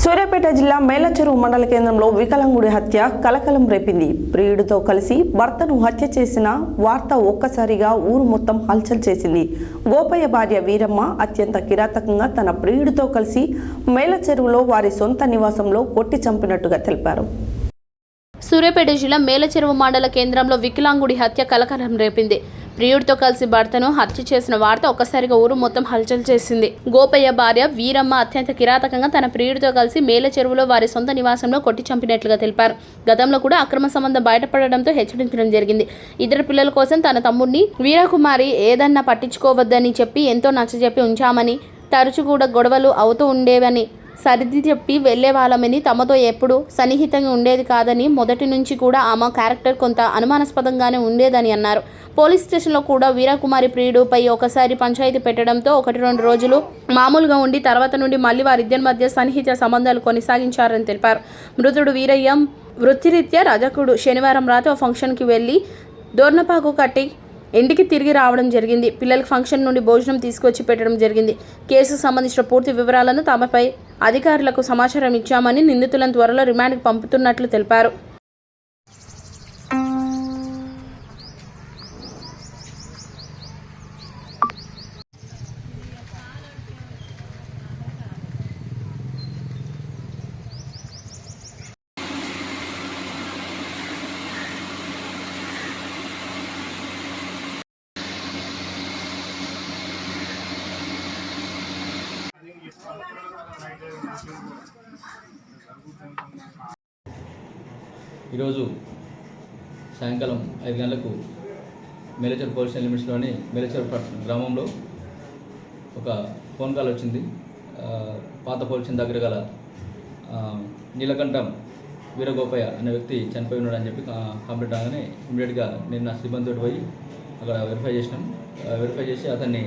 సూర్యాపేట జిల్లా మేలచెరువు మండల కేంద్రంలో వికలాంగుడి హత్య కలకలం రేపింది. ప్రియుడితో కలిసి భర్తను హత్య చేసిన వార్త ఒక్కసారిగా ఊరు మొత్తం హల్చల్ చేసింది. గోపయ్య భార్య వీరమ్మ అత్యంత కిరాతకంగా తన ప్రియుడితో కలిసి మేలచెరువులో వారి సొంత నివాసంలో కొట్టి చంపినట్టుగా తెలిపారు. సూర్యాపేట జిల్లా మేలచెరువు మండల కేంద్రంలో వికలాంగుడి హత్య కలకలం రేపింది. ప్రియుడితో కలిసి భర్తను హత్య చేసిన వార్త ఒక్కసారిగా ఊరు మొత్తం హల్చల్ చేసింది. గోపయ్య భార్య వీరమ్మ అత్యంత కిరాతకంగా తన ప్రియుడితో కలిసి మేలచెరువులో వారి సొంత నివాసంలో కొట్టి చంపినట్లుగా తెలిపారు. గతంలో కూడా అక్రమ సంబంధం బయటపడడంతో హెచ్చరించడం జరిగింది. ఇద్దరు పిల్లల కోసం తన తమ్ముడిని వీరకుమారి ఏదన్నా పట్టించుకోవద్దని చెప్పి ఎంతో నచ్చజెప్పి ఉంచామని, తరచు కూడా గొడవలు అవుతూ ఉండేవని, సర్ది చెప్పి వెళ్లే వాళ్ళమని, తమతో ఎప్పుడు సన్నిహితంగా ఉండేది కాదని, మొదటి నుంచి కూడా ఆమె క్యారెక్టర్ కొంత అనుమానాస్పదంగానే ఉండేదని అన్నారు. పోలీస్ స్టేషన్లో కూడా వీరకుమారి ప్రియుడుపై ఒకసారి పంచాయతీ పెట్టడంతో 1-2 రోజులు మామూలుగా ఉండి తర్వాత నుండి మళ్ళీ వారిద్దరి మధ్య సన్నిహిత సంబంధాలు కొనసాగించారని తెలిపారు. మృతుడు వీరయ్య వృత్తిరీత్యా రజకుడు. శనివారం రాత్రి ఓ ఫంక్షన్కి వెళ్లి దోర్నపాకు కట్టి ఇంటికి తిరిగి రావడం జరిగింది. పిల్లలకు ఫంక్షన్ నుండి భోజనం తీసుకొచ్చి పెట్టడం జరిగింది. కేసుకు సంబంధించిన పూర్తి వివరాలను తమపై అధికారులకు సమాచారం ఇచ్చామని, నిందితులను త్వరలో రిమాండ్కి పంపుతున్నట్లు తెలిపారు. ఈరోజు సాయంకాలం 5 గంటలకు మేలచెరువు పోలీస్ లిమిట్స్లోని మేలచెరువు గ్రామంలో ఒక ఫోన్ కాల్ వచ్చింది. పాత పోలీస్ దగ్గర గల నీలకంఠం వీరగోపయ్య అనే వ్యక్తి చనిపోయి ఉన్నాడని చెప్పి కంప్లీట్ అవగానే ఇమీడియట్గా నేను నా సిబ్బందితో పోయి అక్కడ వెరిఫై చేసినాం. వెరిఫై చేసి అతన్ని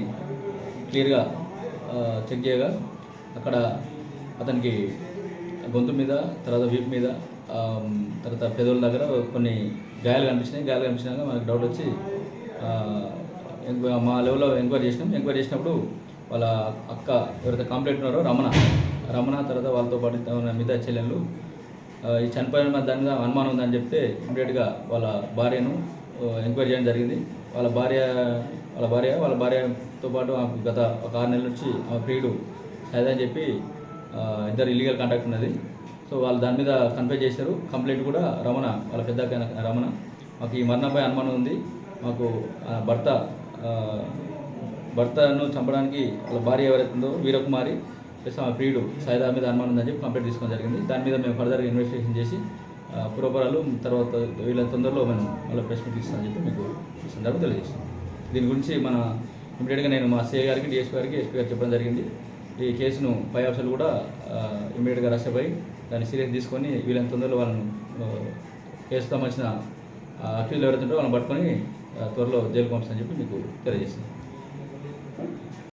క్లియర్గా చెక్ చేయగా అక్కడ అతనికి గొంతు మీద, తర్వాత వీపు మీద, తర్వాత పెదవుల దగ్గర కొన్ని గాయాలు కనిపించినాక మనకు డౌట్ వచ్చి మా లెవెల్లో ఎంక్వైరీ చేసినాం. ఎంక్వైరీ చేసినప్పుడు వాళ్ళ అక్క ఎవరైతే కంప్లైంట్ ఉన్నారో రమణ తర్వాత వాళ్ళతో పాటు మిగతా చెల్లెళ్ళు ఈ చనిపోయిన దాని మీద అనుమానం ఉందని చెప్తే ఇమీడియట్గా వాళ్ళ భార్యను ఎంక్వైరీ చేయడం జరిగింది. వాళ్ళ భార్యతో పాటు గత ఒక 6 నెలల నుంచి ఆమె ప్రియుడు సైదా అని చెప్పి ఇద్దరు ఇల్లీగల్ కాంటాక్ట్ ఉన్నది. సో వాళ్ళు దాని మీద కన్ఫ్యూజ్ చేశారు. కంప్లైంట్ కూడా రమణ, వాళ్ళ పెద్దకైన రమణ, మాకు ఈ మరణంపై అనుమానం ఉంది, మాకు భర్తను చంపడానికి వాళ్ళ భార్య ఎవరైతే ఉందో వీరకుమారి ప్లస్ ఆమె ప్రియుడు సైదా మీద అనుమానం ఉందని చెప్పి కంప్లైంట్ తీసుకోవడం జరిగింది. దాని మీద మేము ఫర్దర్గా ఇన్వెస్టిగేషన్ చేసి పూర్వపరాలు తర్వాత వీళ్ళ తొందరలో మనం వాళ్ళ ప్రెస్ మీట్ ఇస్తామని చెప్పి మీకు ఈ సందర్భంగా తెలియజేస్తాం. దీని గురించి మన ఇమీడియట్గా నేను మా సిఐ గారికి, డిఎస్పీ గారికి, ఎస్పీ గారికి చెప్పడం జరిగింది. ఈ కేసును పై ఆఫీసర్లు కూడా ఇమీడియట్గా రసపై దాన్ని సీరియస్ తీసుకొని వీళ్ళని తొందరలో వాళ్ళను కేసుకు సంబంధించిన అక్యూజ్లు ఎవరైతే వాళ్ళని పట్టుకొని త్వరలో జైలుకు పంపిస్తామని చెప్పి మీకు తెలియజేస్తాను.